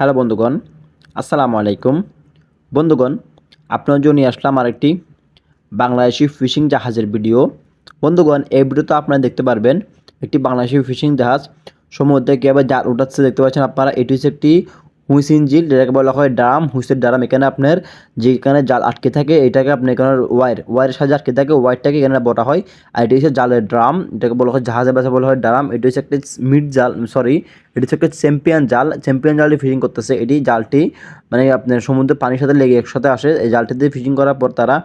Hello বন্ধুগণ, আসসালামু আলাইকুম। বন্ধুগণ, আপনার জন্য নিয়ে আসলাম আরেকটি বাংলাদেশি ফিশিং জাহাজের ভিডিও। বন্ধুগণ, এই ভিডিওতে আপনারা দেখতে পারবেন একটি বাংলাদেশি ফিশিং জাহাজ সমুদ্রে কীভাবে জাল উঠাচ্ছে দেখতে পাচ্ছেন আপনারা। এটি হচ্ছে একটি হুইস ইঞ্জিন, যেটাকে বলা হয় ড্রাম, হুইসের ড্রাম। এখানে আপনার যেখানে জাল আটকে থাকে এটাকে আপনি এখানে ওয়ারের সাহায্যে আটকে থাকে, ওয়ারটাকে এখানে বলা হয়। আর এটি হচ্ছে জালের ড্রাম, এটাকে বলা হয় জাহাজের ভাষায় বলা হয় ড্রাম। এটি হচ্ছে একটি মিড জাল, এটি হচ্ছে একটা চ্যাম্পিয়ন জাল। চ্যাম্পিয়ন জালটি ফিশিং করতেছে। এটি জালটি মানে আপনার সমুদ্রের পানির সাথে লেগে একসাথে আসে। এই জালটি দিয়ে ফিশিং করার পর তারা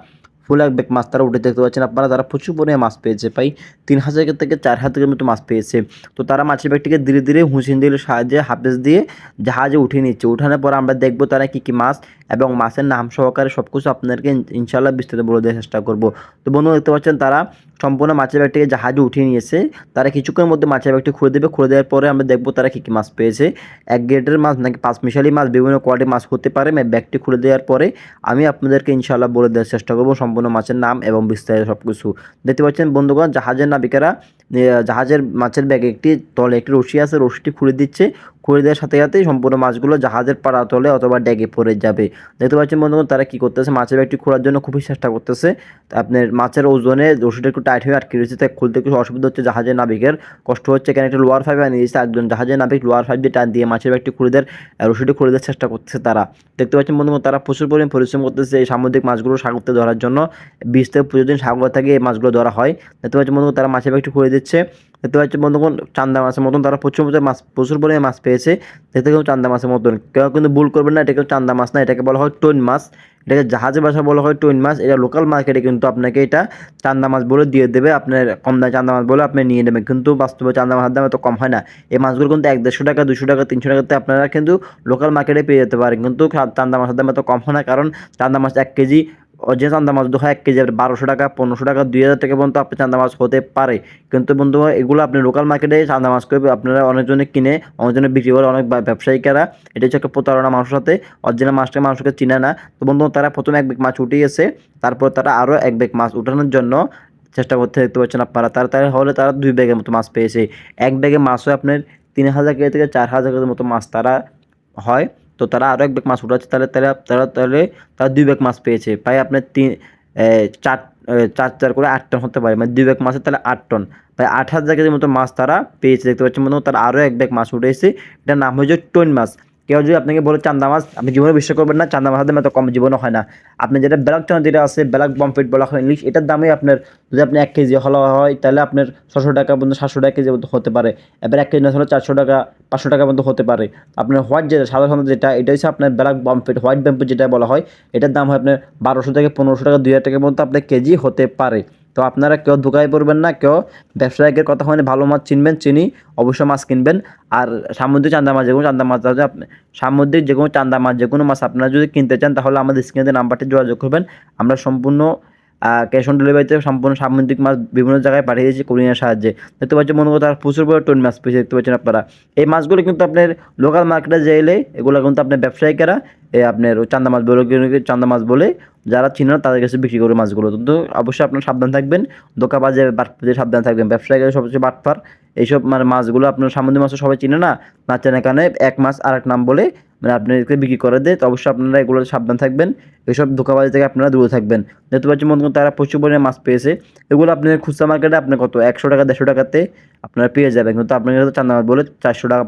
ফুল এক ব্যাগ মাছ তারা উঠে দেখতে পাচ্ছেন আপনারা। তারা প্রচুর পরিমাণে মাছ পেয়েছে, প্রায় 3,000 থেকে 4,000 মতো মাছ পেয়েছে। তো তারা মাছের ব্যাগটিকে ধীরে ধীরে হুইসেলের সাহায্যে হাফেজ দিয়ে জাহাজে উঠিয়ে নিচ্ছে। উঠানোর পর আমরা দেখবো তারা কী কী মাছ এবং মাছের নাম সহকারে সব কিছু আপনাদেরকে ইনশাআল্লাহ বিস্তারিত বলে দেওয়ার চেষ্টা করবো। তো বন্ধু দেখতে পাচ্ছেন তারা সম্পূর্ণ মাছের ব্যাগটিকে জাহাজে উঠিয়ে নিয়েছে। তারা কিছুক্ষণের মধ্যে মাছের ব্যাগটি খুলে দেবে। খুলে দেওয়ার পরে আমরা দেখবো তারা কী কী মাছ পেয়েছে, এক গ্রেডের মাছ নাকি পাঁচ মিশালি মাছ, বিভিন্ন কোয়ালিটির মাছ হতে পারে। ব্যাগটি খুলে দেওয়ার পরে আমি আপনাদেরকে ইনশাআল্লাহ বলে দেওয়ার চেষ্টা করবো সম্পূর্ণ মাছের নাম এবং বিস্তারিত সব কিছু। দেখতে পাচ্ছেন বন্ধুগণ, জাহাজের নাবিকেরা জাহাজের মাছের ব্যাগে একটি তলে একটি রশি আছে, রশিটি খুলে দিচ্ছে। খুলে দেওয়ার সাথে সাথেই সম্পূর্ণ মাছগুলো জাহাজের পাড়া তলে অথবা ড্যাগে পড়ে যাবে। দেখতে পাচ্ছেন বন্ধুগণ তারা কী করতেছে, মাছের ব্যাগটি খোলার জন্য খুবই চেষ্টা করতেছে। আপনার মাছের ওজনে রশিটা একটু টাইট হয়ে আটকে রয়েছে, তাই খুলতে কিছু অসুবিধা হচ্ছে, জাহাজের নাবিকের কষ্ট হচ্ছে। এখানে একটা লোয়ার ফাইভ আনিয়ে দিয়েছে একজন জাহাজের নাবিক, লোয়ার ফাইভ দিয়ে টান দিয়ে মাছের ব্যাগটি খুলে দেওয়ার রশিটি খুলে দেওয়ার চেষ্টা করতেছে তারা। দেখতে পাচ্ছেন বন্ধুগণ তারা প্রচুর পরিমাণ পরিশ্রম করতেছে এই সামুদ্রিক মাছগুলো সাগরতে ধরার জন্য। 20 থেকে 25 দিন সাগর থেকে এই মাছগুলো ধরা হয়। দেখতে পাচ্ছেন বন্ধুগণ তারা মাছের ব্যাগটি খুলে দিচ্ছে। দেখতে পাচ্ছেন বন্ধুগণ চান্দা মাছের মতন তারা প্রচুর পরিমাণে মাছ পেয়েছে। দেখতে কিন্তু চান্দা মাছের মতন, কেউ কিন্তু ভুল করবেন না, এটা কিন্তু চান্দা মাছ না, এটাকে বলা হয় টৈন মাছ। এটাকে জাহাজের ভাষায় বলা হয় টৈন মাছ। এটা লোকাল মার্কেটে কিন্তু আপনাকে এটা চান্দা মাছ বলে দিয়ে দেবে, আপনার কম দামে চান্দা মাছ বলে আপনি নিয়ে নেবেন। কিন্তু বাস্তবে চান্দা মাছের দাম এত কম হয় না। এই মাছগুলো কিন্তু 150 টাকা, 200 টাকা, 300 টাকাতে আপনারা কিন্তু লোকাল মার্কেটে পেয়ে যেতে পারেন। কিন্তু চান্দা মাছের দাম এত কম হয় না, কারণ চান্দা মাছ 1 কেজি যে চান্দা মাছ হয় 1 কেজি 1200 টাকা, 1500 টাকা, 2000 টাকা পর্যন্ত আপনার চান্দা মাছ হতে পারে। কিন্তু বন্ধু এগুলো আপনি লোকাল মার্কেটে চান্দা মাছ করে আপনারা অনেকজনে কিনে অনেকজনে বিক্রি করে, অনেক ব্যবসায়িকেরা। এটা হচ্ছে একটা প্রতারণা মানুষের সাথে, অরিজিনাল মাছটা মানুষকে চিনে না। তো বন্ধু তারা প্রথমে 1 ব্যাগ মাছ উঠিয়েছে, তারপর তারা আরও 1 ব্যাগ মাছ উঠানোর জন্য চেষ্টা করতে দেখতে পাচ্ছেন আপনারা। তারা হলে তারা 2 ব্যাগের মতো মাছ পেয়েছে। 1 ব্যাগে মাছ হয় আপনার 3,000 কেজি থেকে 4,000 কেজির মতো মাছ তারা হয়। তো তারা আরও 1 ব্যাগ মাছ উঠাচ্ছে, তারা 2 ব্যাগ মাছ পেয়েছে। প্রায় আপনার 4 করে 8 টন হতে পারে, মানে 2 ব্যাগ মাছের তাহলে 8 টন, প্রায় 8,000 কেজির মতো মাছ তারা পেয়েছে। দেখতে পাচ্ছেন বন্ধু তারা আরও 1 ব্যাগ মাছ উঠেছে। এটার নাম হচ্ছে টৈন মাছ। কেউ যদি আপনাকে বলে চান্দা মাছ, আপনি জীবনে বিশ্বাস করবেন না। চান্দা মাছের দাম এত কম জীবনে হয় না। আপনি যেটা ব্ল্যাক চান্দা যেটা আছে, ব্ল্যাক পমফ্রেট বলা হয় ইংলিশ, এটার দামে আপনার যদি আপনি 1 কেজি হলো হয় তাহলে আপনার 600 টাকা পর্যন্ত, 700 টাকা কেজি পর্যন্ত হতে পারে। এবার 1 কেজি না হলে 400 টাকা, 500 টাকা পর্যন্ত হতে পারে। আপনার হোয়াইট যেটা সাধারণত যেটা, এটা হচ্ছে আপনার ব্ল্যাক পমফ্রেট, হোয়াইট পমফ্রেট যেটা বলা হয়, এটার দাম হয় আপনার 1200 থেকে 1500 টাকা, 2000 টাকা পর্যন্ত আপনার কেজি হতে পারে। তো আপনারা কেউ ধোকায় পড়বেন না, কেউ ব্যবসায়িকের কথা হয় ভালো মাছ চিনবেন, চিনি অবশ্যই মাছ কিনবেন। আর সামুদ্রিক চান্দা মাছ, যেকোনো চান্দা মাছ আছে, সামুদ্রিক যেকোনো চান্দা মাছ, যেকোনো মাছ আপনারা যদি কিনতে চান তাহলে আমাদের স্ক্রিনে নাম্বারটি যোগাযোগ করবেন। আমরা সম্পূর্ণ ক্যাশ অন ডেলিভারিতে সম্পূর্ণ সামুদ্রিক মাছ বিভিন্ন জায়গায় পাঠিয়ে দিয়েছি কুরিয়ারের সাহায্যে। দেখতে পাচ্ছেন মনে করতে প্রচুর পরিমাণে টন মাছ পেয়েছে। দেখতে পাচ্ছেন আপনারা এই মাছগুলো কিন্তু আপনার লোকাল মার্কেটে যেলে এগুলো কিন্তু আপনার ব্যবসায়িকেরা আপনার চান্দা মাছ বলে, চান্দা মাছ বলে যারা চিনেন তাদের কাছে বিক্রি করে মাছগুলো। কিন্তু অবশ্যই আপনারা সাবধান থাকবেন, দোকানবাজে বাটপারে সাবধান থাকবেন। ব্যবসায়ীরা সবচেয়ে বাটপার। এইসব মানে মাছগুলো আপনার সামুদ্রিক মাছ সবাই চিনে না, না চেনার কারণে এক মাছ আর এক নাম বলে মানে আপনাদেরকে বিক্রি করে দেয়। তো অবশ্যই আপনারা এগুলো সাবধান থাকবেন, এইসব ধোঁকাবাজি থেকে আপনারা দূরে থাকবেন। দেখতে পাচ্ছেন বন্ধু তারা প্রচুর পরিমাণে মাছ পেয়েছে। এগুলো আপনার খুচরা মার্কেটে আপনার কত 100 টাকা 150 টাকাতে আপনারা পেয়ে যাবেন, কিন্তু আপনার কাছে চান্দা মাছ বলে 400 টাকা